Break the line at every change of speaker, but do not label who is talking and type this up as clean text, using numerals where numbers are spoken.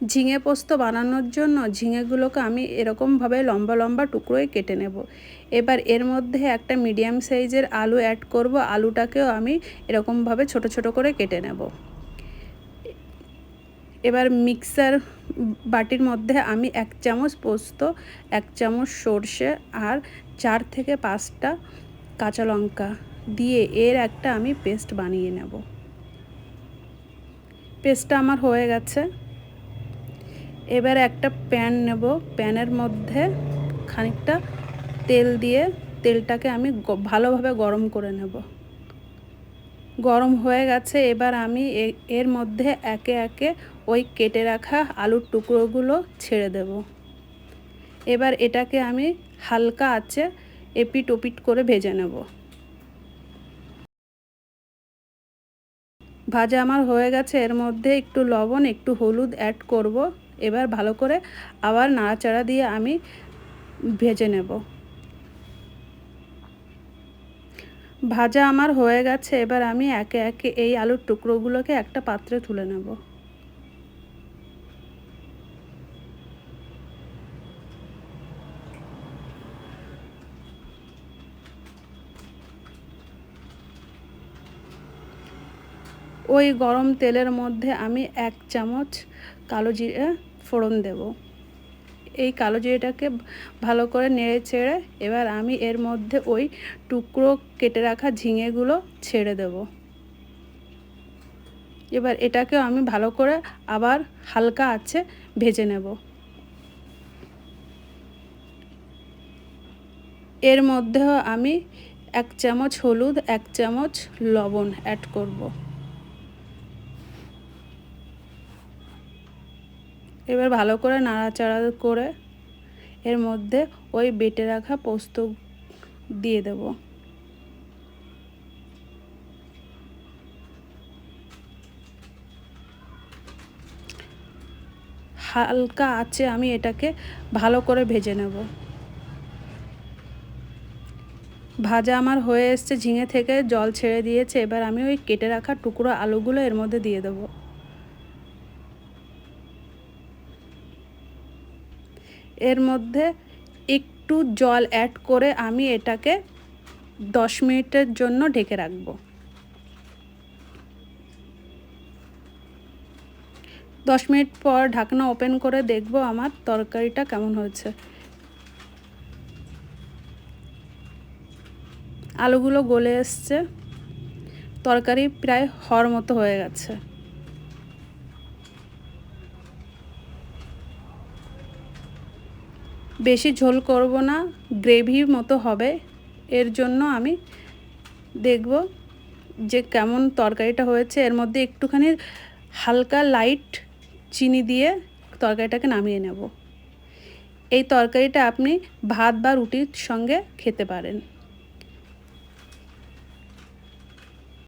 ঝিঙে পোস্ত বানানোর জন্য ঝিঙেগুলোকে আমি এরকমভাবে লম্বা লম্বা টুকরোয় কেটে নেব। এবার এর মধ্যে একটা মিডিয়াম সাইজের আলু অ্যাড করব। আলুটাকেও আমি এরকমভাবে ছোট ছোট করে কেটে নেব। এবার মিক্সার বাটির মধ্যে আমি 1 চামচ পোস্ত, 1 চামচ সর্ষে আর 4 থেকে 5টা কাঁচা লঙ্কা দিয়ে এর একটা আমি পেস্ট বানিয়ে নেব। পেস্টটা আমার হয়ে গেছে। এবার একটা প্যান নেব। প্যানের মধ্যে খানিকটা তেল দিয়ে তেলটাকে আমি ভালোভাবে গরম করে নেব। গরম হয়ে গেছে। এবার আমি এর মধ্যে একে একে ওই কেটে রাখা আলুর টুকরোগুলো ছেড়ে দেব। এবার এটাকে আমি হালকা আঁচে এপিট ওপিট করে ভেজে নেব। ভাজা আমার হয়ে গেছে। এর মধ্যে একটু লবণ, একটু হলুদ অ্যাড করব। এবার ভালো করে আবার নাড়াচাড়া দিয়ে আমি ভেজে নেব। ভাজা আমার হয়ে গেছে। এবার আমি একে একে এই আলুর টুকরোগুলোকে একটা পাত্রে তুলে নেব। ওই গরম তেলের মধ্যে আমি 1 চামচ কালো জিরে ফোড়ন দেব। এই কালো জিরেটাকে ভালো করে নেড়ে চেড়ে এবার আমি এর মধ্যে ওই টুকরো কেটে রাখা ঝিঙেগুলো ছেড়ে দেব। এবার এটাকেও আমি ভালো করে আবার হালকা আঁচে ভেজে নেব। এর মধ্যেও আমি 1 চামচ হলুদ, 1 চামচ লবণ অ্যাড করব। এবার ভালো করে নাড়াচাড়া করে এর মধ্যে ওই বেটে রাখা পোস্ত দিয়ে দেব। হালকা আঁচে আমি এটাকে ভালো করে ভেজে নেব। ভাজা আমার হয়ে এসছে, ঝিঙে থেকে জল ছেড়ে দিয়েছে। এবার আমি ওই কেটে রাখা টুকরো আলুগুলো এর মধ্যে দিয়ে দেব। এর মধ্যে একটু জল অ্যাড করে আমি এটাকে 10 মিনিটের জন্য ঢেকে রাখব। 10 মিনিট পর ঢাকনা ওপেন করে দেখব আমার তরকারিটা কেমন হয়েছে। আলুগুলো গলে এসছে। তরকারি প্রায় হওয়ার মতো হয়ে গেছে। বেশি ঝোল করব না, গ্রেভির মতো হবে। এর জন্য আমি দেখব যে কেমন তরকারিটা হয়েছে। এর মধ্যে একটুখানি হালকা লাইট চিনি দিয়ে তরকারিটাকে নামিয়ে নেব। এই তরকারিটা আপনি ভাত বা রুটির সঙ্গে খেতে পারেন।